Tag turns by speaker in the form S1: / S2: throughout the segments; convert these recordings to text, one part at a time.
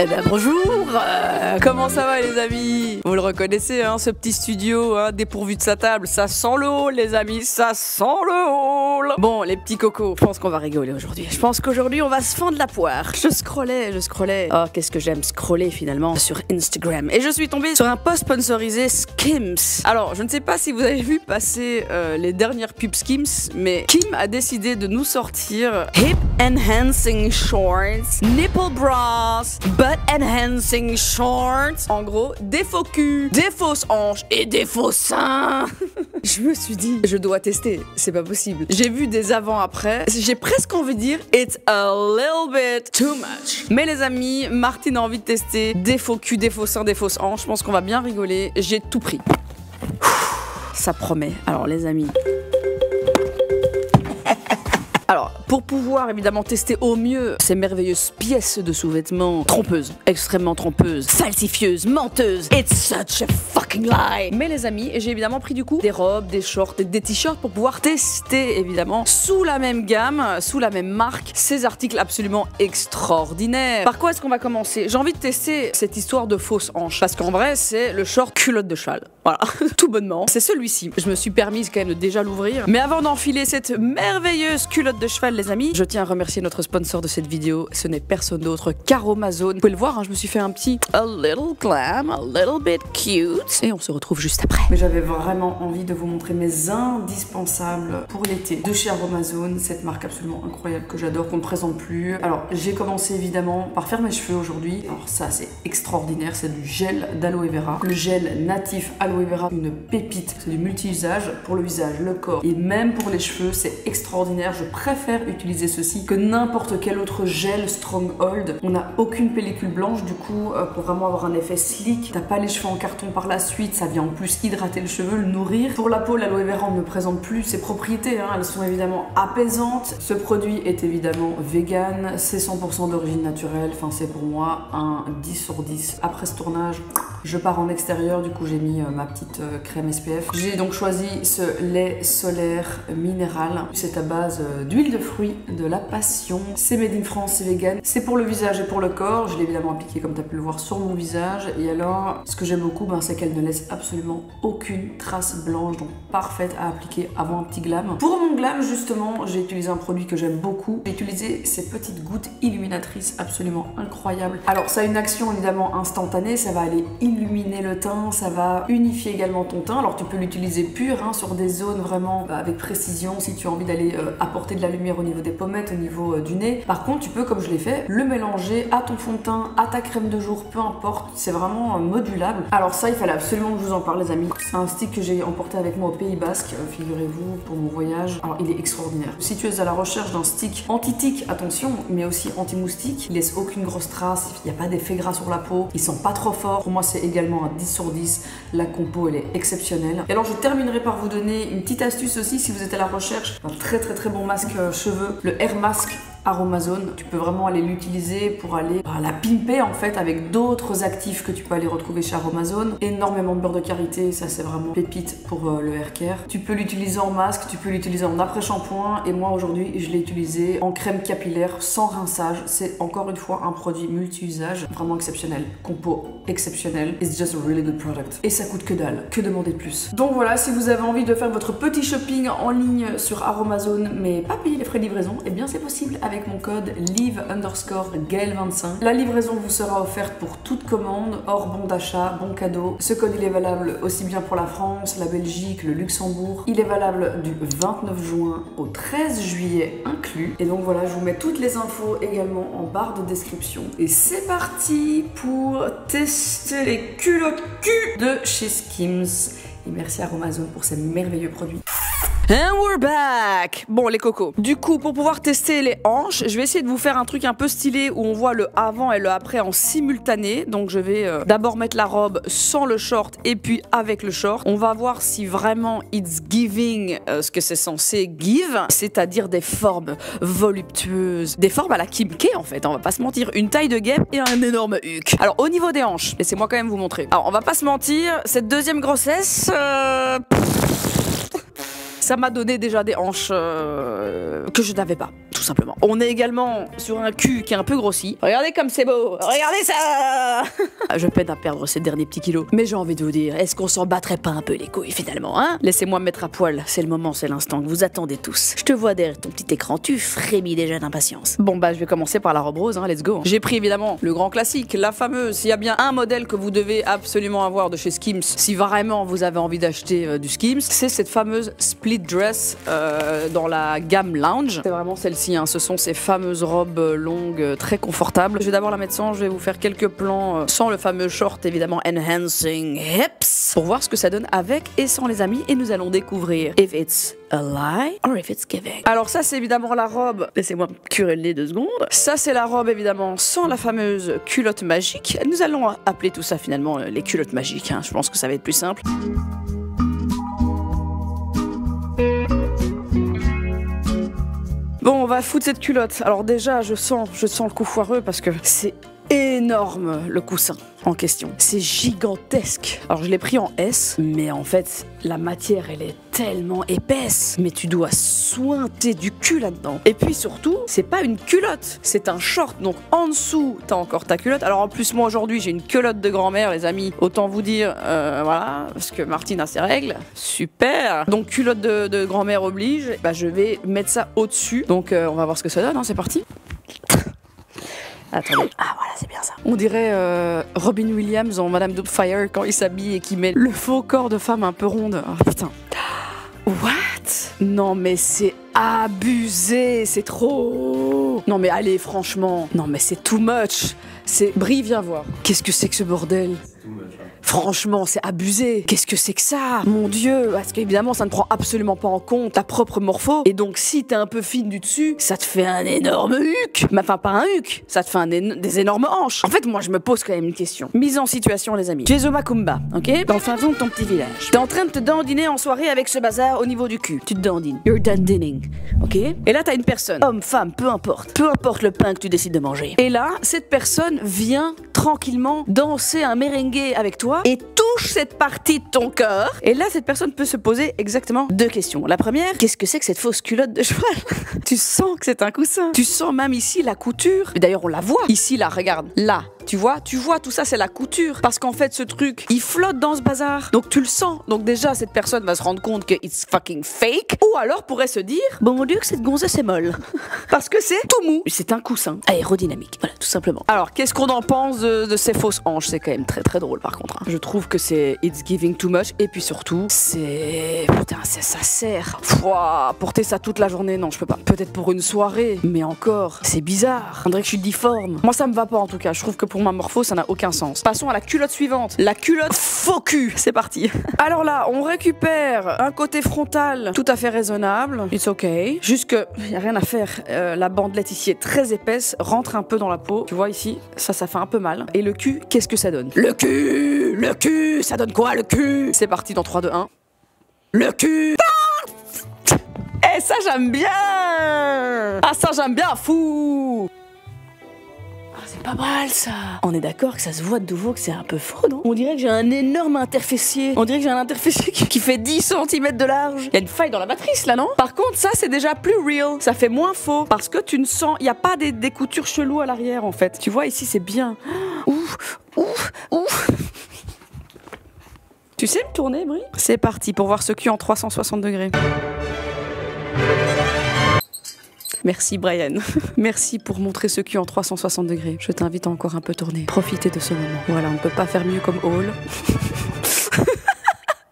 S1: Eh ben bonjour, comment ça va les amis? Vous le reconnaissez hein, ce petit studio hein, dépourvu de sa table, ça sent le hall les amis, ça sent le hall. Bon les petits cocos, je pense qu'on va rigoler aujourd'hui. Je pense qu'aujourd'hui on va se fendre la poire. Je scrollais. Oh qu'est-ce que j'aime scroller finalement sur Instagram. Et je suis tombée sur un post sponsorisé Skims. Alors je ne sais pas si vous avez vu passer les dernières pubs Skims, mais Kim a décidé de nous sortir Hip Enhancing Shorts, Nipple Bras, Butt Enhancing Shorts. En gros, des faux culs, des fausses hanches et des faux seins. Je me suis dit, je dois tester, c'est pas possible. J'ai vu des avant-après, j'ai presque envie de dire it's a little bit too much. Mais les amis, Martine a envie de tester des faux culs, des faux seins, des fausses hanches. Je pense qu'on va bien rigoler. J'ai tout pris. Ça promet. Alors les amis. Alors, pour pouvoir évidemment tester au mieux ces merveilleuses pièces de sous-vêtements trompeuses, extrêmement trompeuses, falsifieuses, menteuses, it's such a fucking lie. Mais les amis, j'ai évidemment pris du coup des robes, des shorts et des t-shirts pour pouvoir tester évidemment sous la même gamme, sous la même marque, ces articles absolument extraordinaires. Par quoi est-ce qu'on va commencer? J'ai envie de tester cette histoire de fausse hanche parce qu'en vrai c'est le short culotte de cheval. Voilà, tout bonnement. C'est celui-ci. Je me suis permise quand même de déjà l'ouvrir. Mais avant d'enfiler cette merveilleuse culotte de cheval les amis, je tiens à remercier notre sponsor de cette vidéo, ce n'est personne d'autre qu'Aromazone. Vous pouvez le voir, hein, je me suis fait un petit a little glam, a little bit cute et on se retrouve juste après. Mais j'avais vraiment envie de vous montrer mes indispensables pour l'été de chez Aromazone, cette marque absolument incroyable que j'adore, qu'on ne présente plus. Alors j'ai commencé évidemment par faire mes cheveux aujourd'hui. Alors ça c'est extraordinaire, c'est du gel d'aloe vera, le gel natif aloe vera, une pépite, c'est du multi-usage pour le visage, le corps et même pour les cheveux, c'est extraordinaire. Je préfère utiliser ceci que n'importe quel autre gel Stronghold. On n'a aucune pellicule blanche du coup pour vraiment avoir un effet slick. T'as pas les cheveux en carton par la suite, ça vient en plus hydrater le cheveu, le nourrir. Pour la peau, l'aloe vera on ne présente plus ses propriétés, hein. Elles sont évidemment apaisantes. Ce produit est évidemment vegan, c'est 100% d'origine naturelle. Enfin c'est pour moi un 10 sur 10. Après ce tournage, je pars en extérieur, du coup j'ai mis ma petite crème SPF. J'ai donc choisi ce lait solaire minéral. C'est à base d'huile de fruits, de la passion. C'est made in France, c'est vegan. C'est pour le visage et pour le corps. Je l'ai évidemment appliqué comme tu as pu le voir sur mon visage. Et alors, ce que j'aime beaucoup, c'est qu'elle ne laisse absolument aucune trace blanche. Donc parfaite à appliquer avant un petit glam. Pour mon glam, justement, j'ai utilisé un produit que j'aime beaucoup. J'ai utilisé ces petites gouttes illuminatrices absolument incroyables. Alors ça a une action évidemment instantanée. Ça va aller illuminer le teint. Ça va unifier également ton teint. Alors tu peux l'utiliser pur hein, sur des zones vraiment avec précision si tu as envie d'aller apporter de la lumière au niveau des pommettes, au niveau du nez. Par contre, tu peux, comme je l'ai fait, le mélanger à ton fond de teint, à ta crème de jour, peu importe. C'est vraiment modulable. Alors ça, il fallait absolument que je vous en parle, les amis. C'est un stick que j'ai emporté avec moi au Pays Basque, figurez-vous, pour mon voyage. Alors, il est extraordinaire. Si tu es à la recherche d'un stick anti-tic, attention, mais aussi anti-moustique, il laisse aucune grosse trace, il n'y a pas d'effet gras sur la peau, il sent pas trop fort. Pour moi, c'est également un 10 sur 10. La compo, elle est exceptionnelle. Et alors, je terminerai par vous donner une petite astuce aussi si vous êtes à la recherche d'un très bon masque cheveux, le Air Mask Aromazone. Tu peux vraiment aller l'utiliser pour aller la pimper en fait avec d'autres actifs que tu peux aller retrouver chez Aromazone. Énormément de beurre de karité, ça c'est vraiment pépite pour le hair care. Tu peux l'utiliser en masque, tu peux l'utiliser en après-shampoing et moi aujourd'hui je l'ai utilisé en crème capillaire sans rinçage. C'est encore une fois un produit multi-usage vraiment exceptionnel. Compo exceptionnel. It's just a really good product. Et ça coûte que dalle. Que demander de plus? Donc voilà, si vous avez envie de faire votre petit shopping en ligne sur Aromazone mais pas payer les frais de livraison, eh bien c'est possible avec mon code live_gaël25. La livraison vous sera offerte pour toute commande, hors bon d'achat, bon cadeau. Ce code il est valable aussi bien pour la France, la Belgique, le Luxembourg. Il est valable du 29 juin au 13 juillet inclus. Et donc voilà, je vous mets toutes les infos également en barre de description. Et c'est parti pour tester les culottes cul de chez Skims. Et merci à Aromazone pour ces merveilleux produits. And we're back! Bon les cocos, du coup pour pouvoir tester les hanches, je vais essayer de vous faire un truc un peu stylé où on voit le avant et le après en simultané. Donc je vais d'abord mettre la robe sans le short et puis avec le short. On va voir si vraiment it's giving ce que c'est censé give, c'est-à-dire des formes voluptueuses, des formes à la Kim K en fait, on va pas se mentir, une taille de guêpe et un énorme huc. Alors au niveau des hanches, laissez-moi quand même vous montrer. Alors on va pas se mentir, cette deuxième grossesse... ça m'a donné déjà des hanches que je n'avais pas, tout simplement. On est également sur un cul qui est un peu grossi. Regardez comme c'est beau, regardez ça. Je peine à perdre ces derniers petits kilos. Mais j'ai envie de vous dire, est-ce qu'on s'en battrait pas un peu les couilles finalement, hein? Laissez-moi me mettre à poil, c'est le moment, c'est l'instant que vous attendez tous. Je te vois derrière ton petit écran, tu frémis déjà d'impatience. Bon bah je vais commencer par la robe rose, hein, let's go. J'ai pris évidemment le grand classique, la fameuse, s'il y a bien un modèle que vous devez absolument avoir de chez Skims, si vraiment vous avez envie d'acheter du Skims, c'est cette fameuse split dress dans la gamme lounge. C'est vraiment celle-ci, hein. Ce sont ces fameuses robes longues très confortables. Je vais d'abord la mettre sans, je vais vous faire quelques plans sans le fameux short évidemment enhancing hips pour voir ce que ça donne avec et sans les amis, et nous allons découvrir if it's a lie or if it's giving. Alors ça c'est évidemment la robe, laissez-moi curer le nez 2 secondes. Ça c'est la robe évidemment sans la fameuse culotte magique. Nous allons appeler tout ça finalement les culottes magiques, hein. Je pense que ça va être plus simple. Bon, on va foutre cette culotte. Alors déjà, je sens le coup foireux parce que c'est énorme le coussin en question. C'est gigantesque. Alors je l'ai pris en S, mais en fait la matière elle est tellement épaisse. Mais tu dois sointer du cul là-dedans. Et puis surtout, c'est pas une culotte, c'est un short. Donc en dessous, t'as encore ta culotte. Alors en plus moi aujourd'hui j'ai une culotte de grand-mère les amis. Autant vous dire, voilà, parce que Martine a ses règles. Super. Donc culotte de grand-mère oblige. Bah je vais mettre ça au-dessus. Donc on va voir ce que ça donne, hein. C'est parti. Attendez. Ah voilà, c'est bien ça. On dirait Robin Williams en Madame Doubtfire quand il s'habille et qu'il met le faux corps de femme un peu ronde. Oh putain. What? Non mais c'est abusé, c'est trop. Non mais allez, franchement. Non mais c'est too much. C'est... Brie, viens voir. Qu'est-ce que c'est que ce bordel? Franchement, c'est abusé. Qu'est-ce que c'est que ça? Mon Dieu, parce qu'évidemment, ça ne prend absolument pas en compte ta propre morpho. Et donc, si t'es un peu fine du dessus, ça te fait un énorme huc. Mais enfin, pas un huc, ça te fait des énormes hanches. En fait, moi, je me pose quand même une question. Mise en situation, les amis. Tu es au Macumba, ok? Dans le fin fond de ton petit village. T'es en train de te dandiner en soirée avec ce bazar au niveau du cul. Tu te dandines. You're dandining, ok? Et là, t'as une personne. Homme, femme, peu importe. Peu importe le pain que tu décides de manger. Et là, cette personne vient tranquillement danser un merengue avec toi et touche cette partie de ton corps. Et là, cette personne peut se poser exactement 2 questions. La première, qu'est-ce que c'est que cette fausse culotte de cheval? Tu sens que c'est un coussin. Tu sens même ici la couture. D'ailleurs, on la voit. Ici, là, regarde. Là. Tu vois, tout ça, c'est la couture. Parce qu'en fait, ce truc, il flotte dans ce bazar. Donc, tu le sens. Donc, déjà, cette personne va se rendre compte que it's fucking fake. Ou alors pourrait se dire, bon, mon Dieu, que cette gonzesse est molle. Parce que c'est tout mou. C'est un coussin aérodynamique. Voilà, tout simplement. Alors, qu'est-ce qu'on en pense de ces fausses hanches? C'est quand même très, très drôle, par contre. Hein. Je trouve que c'est it's giving too much. Et puis surtout, c'est... Putain, ça sert. Pouah, porter ça toute la journée, non, je peux pas. Peut-être pour une soirée. Mais encore, c'est bizarre. On dirait que je suis difforme. Moi, ça me va pas, en tout cas. Je trouve que pour ma morpho, ça n'a aucun sens. Passons à la culotte suivante. La culotte faux cul. C'est parti. Alors là, on récupère un côté frontal tout à fait raisonnable. It's ok. Juste que, y a rien à faire. La bandelette ici est très épaisse, rentre un peu dans la peau. Tu vois ici, ça fait un peu mal. Et le cul, qu'est-ce que ça donne? Le cul, ça donne quoi le cul? C'est parti dans 3, 2, 1. Le cul. Eh, ça j'aime bien. Ah, ça j'aime bien, fou. C'est pas mal ça. On est d'accord que ça se voit de nouveau que c'est un peu faux, non? On dirait que j'ai un énorme interfessier. On dirait que j'ai un interfessier qui fait 10 cm de large. Il y a une faille dans la matrice là, non? Par contre, ça c'est déjà plus real. Ça fait moins faux. Parce que tu ne sens... Il n'y a pas des coutures cheloues à l'arrière en fait. Tu vois ici c'est bien. Ouf. Tu sais me tourner, Brie? C'est parti pour voir ce cul en 360 degrés. Merci Brian. Merci pour montrer ce cul en 360 degrés. Je t'invite à encore un peu tourner. Profitez de ce moment. Voilà, on ne peut pas faire mieux comme Hall.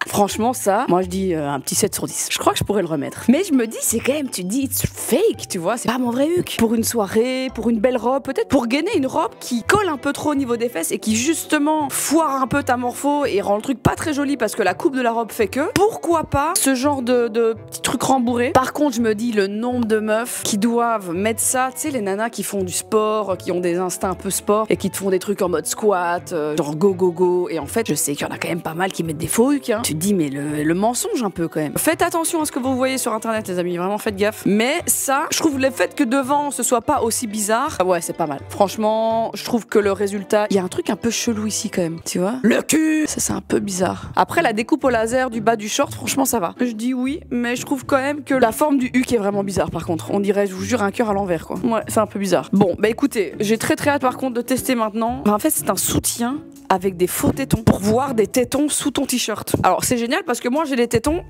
S1: Franchement, ça, moi je dis un petit 7 sur 10. Je crois que je pourrais le remettre. Mais je me dis, c'est quand même, tu te dis, it's fake, tu vois, c'est pas mon vrai huc. Pour une soirée, pour une belle robe, peut-être pour gainer une robe qui colle un peu trop au niveau des fesses et qui justement foire un peu ta morpho et rend le truc pas très joli parce que la coupe de la robe fait que. Pourquoi pas ce genre de petits trucs rembourrés? Par contre, je me dis, le nombre de meufs qui doivent mettre ça, tu sais, les nanas qui font du sport, qui ont des instincts un peu sport et qui te font des trucs en mode squat, genre go go go. Et en fait, je sais qu'il y en a quand même pas mal qui mettent des faux hucs, hein. Tu te dis, dis mais le mensonge un peu quand même. Faites attention à ce que vous voyez sur internet les amis, vraiment faites gaffe. Mais ça, je trouve le fait que devant ce soit pas aussi bizarre, ouais c'est pas mal. Franchement, je trouve que le résultat, il y a un truc un peu chelou ici quand même, tu vois. Le cul, ça c'est un peu bizarre. Après la découpe au laser du bas du short, franchement ça va. Je dis oui, mais je trouve quand même que la forme du huc est vraiment bizarre par contre. On dirait, je vous jure, un cœur à l'envers quoi. Ouais, c'est un peu bizarre. Bon, bah écoutez, j'ai très hâte par contre de tester maintenant. En fait, c'est un soutien avec des faux tétons pour voir des tétons sous ton t-shirt. Alors c'est génial parce que moi j'ai des tétons.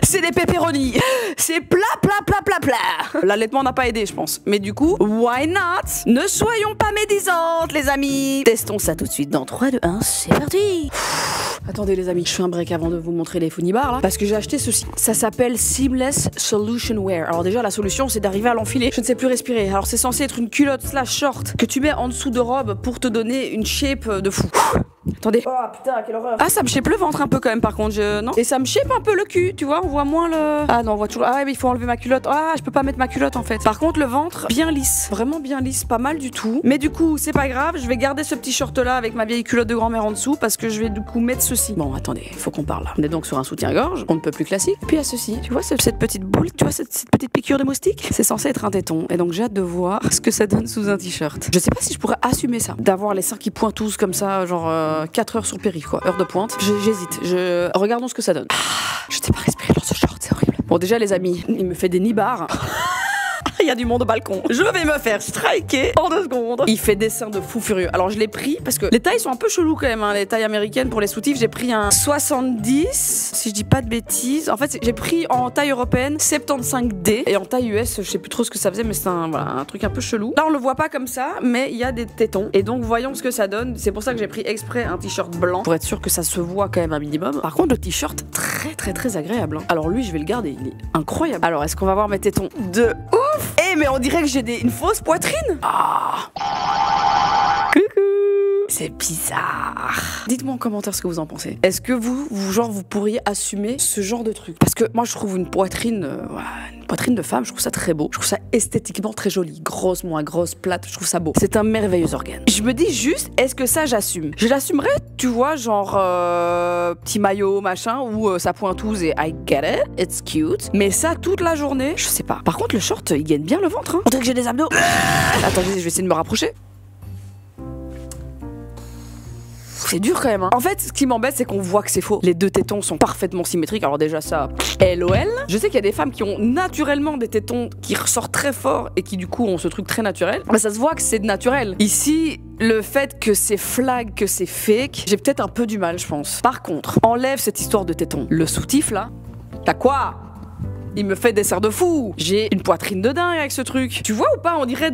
S1: C'est des pepperoni. C'est plat. L'allaitement n'a pas aidé, je pense. Mais du coup, why not? Ne soyons pas médisantes, les amis. Testons ça tout de suite dans 3, 2, 1, c'est parti. Attendez les amis, je fais un break avant de vous montrer les Funibars là, parce que j'ai acheté ceci. Ça s'appelle Seamless Solution Wear. Alors déjà la solution c'est d'arriver à l'enfiler. Je ne sais plus respirer. Alors c'est censé être une culotte slash short que tu mets en dessous de robe pour te donner une shape de fou. Attendez. Oh putain, quelle horreur. Ah, ça me shape le ventre un peu quand même par contre, non. Et ça me shape un peu le cul, tu vois, on voit moins le... Ah non, on voit toujours... Ah ouais, mais il faut enlever ma culotte. Ah, je peux pas mettre ma culotte en fait. Par contre, le ventre, bien lisse. Vraiment bien lisse, pas mal du tout. Mais du coup, c'est pas grave, je vais garder ce petit short là avec ma vieille culotte de grand-mère en dessous parce que je vais du coup mettre ceci. Bon, attendez, faut qu'on parle là. On est donc sur un soutien-gorge, on ne peut plus classique. Et puis il y a ceci, tu vois, cette petite boule, tu vois, cette petite piqûre de moustique. C'est censé être un téton. Et donc j'ai hâte de voir ce que ça donne sous un t-shirt. Je sais pas si je pourrais assumer ça. D'avoir les seins qui pointent tous comme ça, genre 4 heures sur le périph', quoi. Heure de pointe. J'hésite. Regardons ce que ça donne. Je sais pas respirer dans ce short, c'est horrible. Bon, déjà, les amis, il me fait des nibards. Il y a du monde au balcon. Je vais me faire striker en 2 secondes. Il fait des seins de fou furieux. Alors je l'ai pris parce que les tailles sont un peu cheloues quand même, hein, les tailles américaines pour les soutifs. J'ai pris un 70, si je dis pas de bêtises. En fait, j'ai pris en taille européenne 75D et en taille US, je sais plus trop ce que ça faisait, mais c'est un truc un peu chelou. Là, on le voit pas comme ça, mais il y a des tétons. Et donc voyons ce que ça donne. C'est pour ça que j'ai pris exprès un t-shirt blanc pour être sûr que ça se voit quand même un minimum. Par contre, le t-shirt très agréable. Hein. Alors lui, je vais le garder. Il est incroyable. Alors, est-ce qu'on va voir mes tétons de ouf? Eh mais on dirait que j'ai une fausse poitrine. Ah. Coucou. C'est bizarre. Dites-moi en commentaire ce que vous en pensez. Est-ce que vous pourriez assumer ce genre de truc? Parce que moi je trouve une poitrine, une poitrine de femme, je trouve ça très beau. Je trouve ça esthétiquement très joli. Grosse, moins grosse, plate, je trouve ça beau. C'est un merveilleux organe. Je me dis juste, est-ce que ça j'assume? Je l'assumerais, tu vois, genre petit maillot, machin, ou ça pointouse et I get it, it's cute. Mais ça toute la journée, je sais pas. Par contre le short, il gagne bien le ventre. Hein. On dirait que j'ai des abdos. Attendez, je vais essayer de me rapprocher. C'est dur quand même hein. En fait ce qui m'embête c'est qu'on voit que c'est faux. Les 2 tétons sont parfaitement symétriques. Alors déjà ça LOL. Je sais qu'il y a des femmes qui ont naturellement des tétons qui ressortent très fort et qui du coup ont ce truc très naturel. Mais ça se voit que c'est naturel. Ici le fait que c'est flag, que c'est fake, j'ai peut-être un peu du mal je pense. Par contre enlève cette histoire de tétons. Le soutif là, t'as quoi? Il me fait des serres de fou. J'ai une poitrine de dingue avec ce truc. Tu vois ou pas? On dirait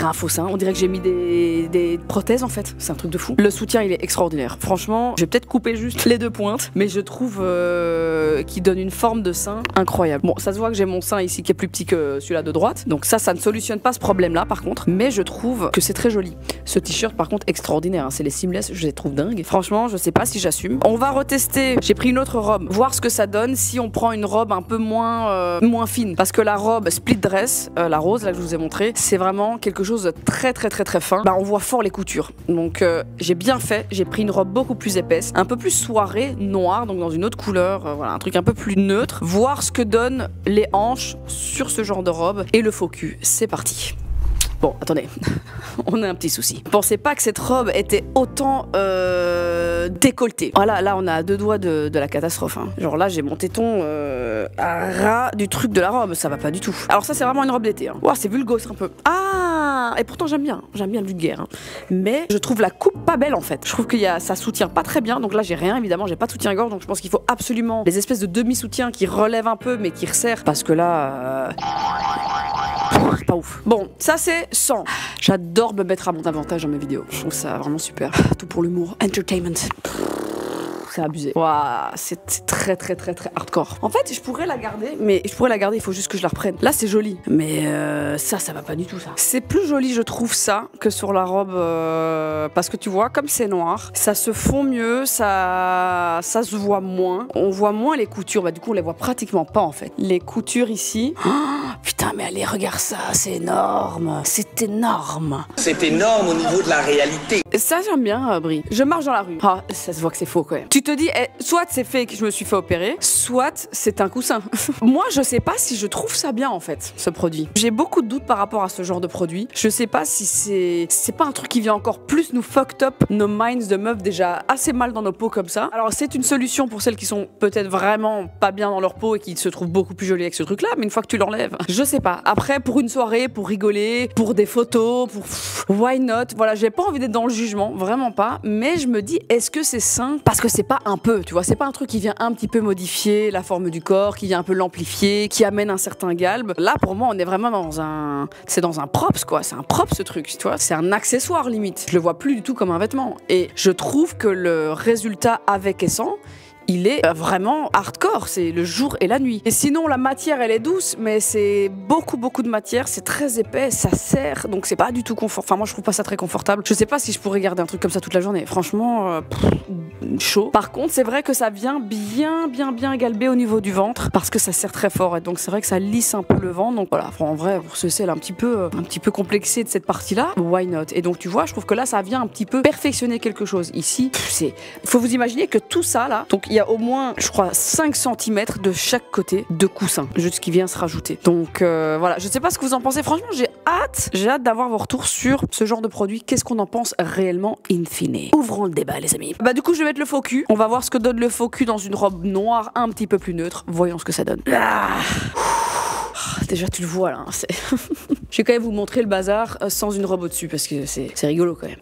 S1: un faux sein. On dirait que j'ai mis des prothèses en fait. C'est un truc de fou. Le soutien il est extraordinaire. Franchement, je vais peut-être couper juste les 2 pointes, mais je trouve qu'il donne une forme de sein incroyable. Bon, ça se voit que j'ai mon sein ici qui est plus petit que celui-là de droite. Donc ça ne solutionne pas ce problème-là par contre. Mais je trouve que c'est très joli. Ce t-shirt par contre extraordinaire. Hein. C'est les seamless, je les trouve dingues. Franchement, je sais pas si j'assume. On va retester. J'ai pris une autre robe. Voir ce que ça donne si on prend une robe un peu moins fine parce que la robe split dress la rose là que je vous ai montré c'est vraiment quelque chose de très fin. Bah on voit fort les coutures donc j'ai bien fait, j'ai pris une robe beaucoup plus épaisse, un peu plus soirée, noire donc dans une autre couleur, voilà un truc un peu plus neutre, voir ce que donnent les hanches sur ce genre de robe et le faux cul. C'est parti. Bon, attendez, on a un petit souci. Pensez pas que cette robe était autant décolletée. Voilà, là on a à 2 doigts de la catastrophe. Hein. Genre là j'ai mon téton à ras du truc de la robe, ça va pas du tout. Alors ça c'est vraiment une robe d'été. Hein. Wow, c'est vulgose un peu. Ah, et pourtant j'aime bien le vulgaire. Hein. Mais je trouve la coupe pas belle en fait. Je trouve que ça soutient pas très bien. Donc là j'ai rien évidemment, j'ai pas de soutien-gorge. Donc je pense qu'il faut absolument les espèces de demi-soutiens qui relèvent un peu mais qui resserrent. Parce que là... pas ouf. Bon, ça c'est 100. J'adore me mettre à mon avantage dans mes vidéos. Je trouve ça vraiment super. Tout pour l'humour. Entertainment. C'est abusé. Waouh, c'est très hardcore. En fait, je pourrais la garder, mais il faut juste que je la reprenne. Là, c'est joli, mais ça va pas du tout, ça. C'est plus joli, je trouve, ça, que sur la robe, parce que tu vois, comme c'est noir, ça se fond mieux, ça se voit moins. On voit moins les coutures, bah du coup, on les voit pratiquement pas, en fait. Les coutures ici... Oh, putain, mais allez, regarde ça, c'est énorme. C'est énorme.
S2: C'est énorme au niveau de la réalité.
S1: Ça j'aime bien, Brie. Je marche dans la rue. Ah, ça se voit que c'est faux quand même. Tu te dis, soit c'est fake, je me suis fait opérer, soit c'est un coussin. Moi, je sais pas si je trouve ça bien en fait, ce produit. J'ai beaucoup de doutes par rapport à ce genre de produit. Je sais pas si c'est pas un truc qui vient encore plus nous fucked up nos minds de meufs déjà assez mal dans nos peaux comme ça. Alors c'est une solution pour celles qui sont peut-être vraiment pas bien dans leur peau et qui se trouvent beaucoup plus jolies avec ce truc là, mais une fois que tu l'enlèves, je sais pas. Après pour une soirée, pour rigoler, pour des photos, pour why not, voilà, j'ai pas envie d'être dans le jugement, vraiment pas, mais je me dis est-ce que c'est sain? Parce que c'est pas un peu, tu vois, c'est pas un truc qui vient un petit peu modifier la forme du corps, qui vient un peu l'amplifier, qui amène un certain galbe. Là pour moi on est vraiment dans un props quoi, c'est un props ce truc, tu vois, c'est un accessoire limite. Je le vois plus du tout comme un vêtement et je trouve que le résultat avec et sans, il est vraiment hardcore, c'est le jour et la nuit. Et sinon, la matière, elle est douce, mais c'est beaucoup de matière, c'est très épais, ça serre, donc c'est pas du tout confort. Enfin, moi, je trouve pas ça très confortable. Je sais pas si je pourrais garder un truc comme ça toute la journée. Franchement, chaud. Par contre, c'est vrai que ça vient bien galber au niveau du ventre, parce que ça serre très fort, et donc c'est vrai que ça lisse un peu le ventre. Donc voilà, en vrai, pour ceux celles un petit peu complexé de cette partie-là, why not? Et donc, tu vois, je trouve que là, ça vient un petit peu perfectionner quelque chose. Ici, faut vous imaginer que tout ça, là, donc il y a au moins, je crois, 5 cm de chaque côté de coussin, juste ce qui vient se rajouter. Donc voilà, je sais pas ce que vous en pensez. Franchement, j'ai hâte d'avoir vos retours sur ce genre de produit. Qu'est-ce qu'on en pense réellement in fine? Ouvrons le débat, les amis. Bah du coup, je vais mettre le faux cul. On va voir ce que donne le faux cul dans une robe noire un petit peu plus neutre. Voyons ce que ça donne. Déjà, tu le vois là. Je vais quand même vous montrer le bazar sans une robe au-dessus parce que c'est rigolo quand même.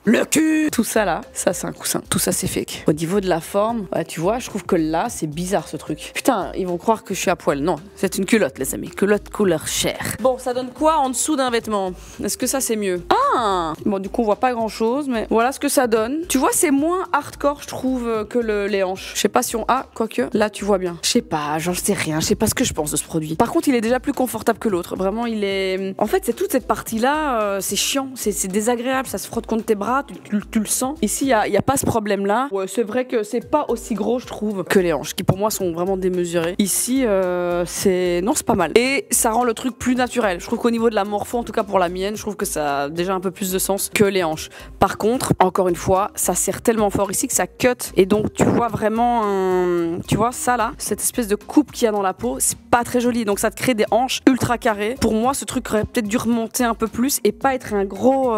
S1: Le cul! Tout ça là, ça c'est un coussin. Tout ça c'est fake. Au niveau de la forme, ouais, tu vois, je trouve que là c'est bizarre ce truc. Putain, ils vont croire que je suis à poil. Non, c'est une culotte les amis. Culotte couleur chair. Bon, ça donne quoi en dessous d'un vêtement? Est-ce que ça c'est mieux? Ah! Bon, du coup on voit pas grand chose, mais voilà ce que ça donne. Tu vois, c'est moins hardcore je trouve que les hanches. Je sais pas si on... Ah, quoique, là tu vois bien. Je sais pas, j'en sais rien. Je sais pas ce que je pense de ce produit. Par contre, il est déjà plus confortable que l'autre. Vraiment, il est... En fait, c'est toute cette partie là, c'est chiant. C'est désagréable. Ça se frotte contre tes bras. Tu le sens. Ici, il n'y a pas ce problème-là. Ouais, c'est vrai que c'est pas aussi gros, je trouve, que les hanches, qui pour moi sont vraiment démesurées. Ici, non, c'est pas mal. Et ça rend le truc plus naturel. Je trouve qu'au niveau de la morpho, en tout cas pour la mienne, je trouve que ça a déjà un peu plus de sens que les hanches. Par contre, encore une fois, ça serre tellement fort ici que ça cut. Et donc, tu vois vraiment tu vois, ça là, cette espèce de coupe qu'il y a dans la peau, c'est pas très joli. Donc, ça te crée des hanches ultra carrées. Pour moi, ce truc aurait peut-être dû remonter un peu plus et pas être un gros...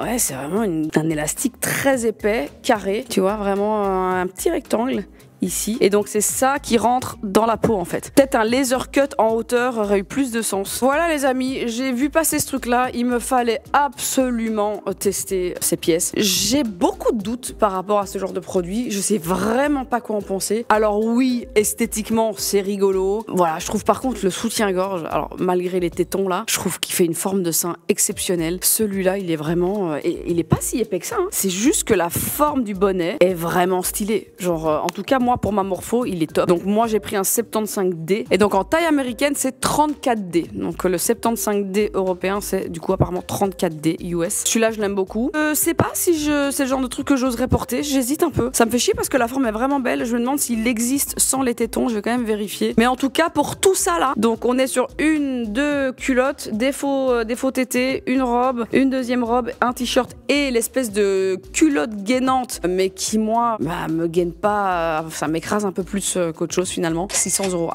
S1: ouais, c'est vraiment un élastique très épais, carré, tu vois, vraiment un petit rectangle ici. Et donc c'est ça qui rentre dans la peau en fait. Peut-être un laser cut en hauteur aurait eu plus de sens. Voilà les amis, j'ai vu passer ce truc là, il me fallait absolument tester ces pièces. J'ai beaucoup de doutes par rapport à ce genre de produit, je sais vraiment pas quoi en penser. Alors oui, esthétiquement c'est rigolo. Voilà, je trouve par contre le soutien-gorge, alors malgré les tétons là, je trouve qu'il fait une forme de sein exceptionnelle. Celui-là il est vraiment... il est pas si épais que ça, hein. C'est juste que la forme du bonnet est vraiment stylée. Genre en tout cas moi pour ma morpho il est top. Donc moi j'ai pris un 75D et donc en taille américaine c'est 34D. Donc le 75D européen c'est du coup apparemment 34D US. Celui-là je l'aime beaucoup. Je sais pas si c'est le genre de truc que j'oserais porter, j'hésite un peu. Ça me fait chier parce que la forme est vraiment belle. Je me demande s'il existe sans les tétons, je vais quand même vérifier. Mais en tout cas pour tout ça là, donc on est sur une, deux culottes, des faux tétés, une robe, une deuxième robe, un t-shirt et l'espèce de culotte gainante mais qui moi me gaine pas, ça m'écrase un peu plus qu'autre chose finalement. 600 €.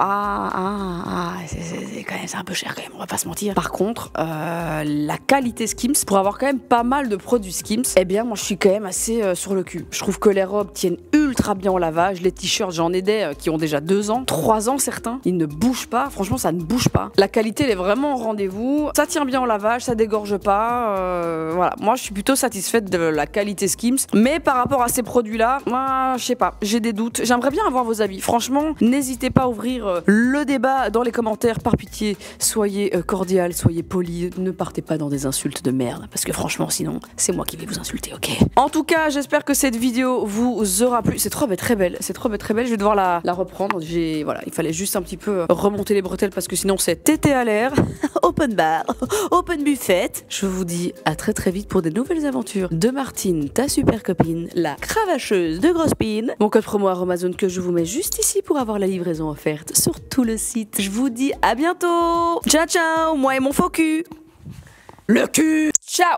S1: C'est quand même, c'est un peu cher quand même, on va pas se mentir. Par contre, la qualité Skims, pour avoir quand même pas mal de produits Skims, eh bien moi je suis quand même assez sur le cul. Je trouve que les robes tiennent ultra bien au lavage, les t-shirts j'en ai des qui ont déjà 2 ans, 3 ans certains, ils ne bougent pas, franchement ça ne bouge pas. La qualité elle est vraiment au rendez-vous, ça tient bien au lavage, ça dégorge pas, voilà. Moi je suis plutôt satisfaite de la qualité Skims, mais par rapport à ces produits là, moi je sais pas, j'ai des doutes. J'aimerais bien avoir vos avis. Franchement, n'hésitez pas à ouvrir le débat dans les commentaires. Par pitié, soyez cordial, soyez poli. Ne partez pas dans des insultes de merde. Parce que franchement, sinon, c'est moi qui vais vous insulter, ok? En tout cas, j'espère que cette vidéo vous aura plu. Cette robe est très belle. Cette robe est très belle. Je vais devoir la reprendre. Voilà, il fallait juste un petit peu remonter les bretelles parce que sinon, c'est tété à l'air. Open bar, open buffet. Je vous dis à très très vite pour des nouvelles aventures de Martine, ta super copine, la cravacheuse de Grosse Pine. Mon code promo Amazon que je vous mets juste ici pour avoir la livraison offerte sur tout le site. Je vous dis à bientôt. Ciao ciao, moi et mon faux cul. Le cul. Ciao.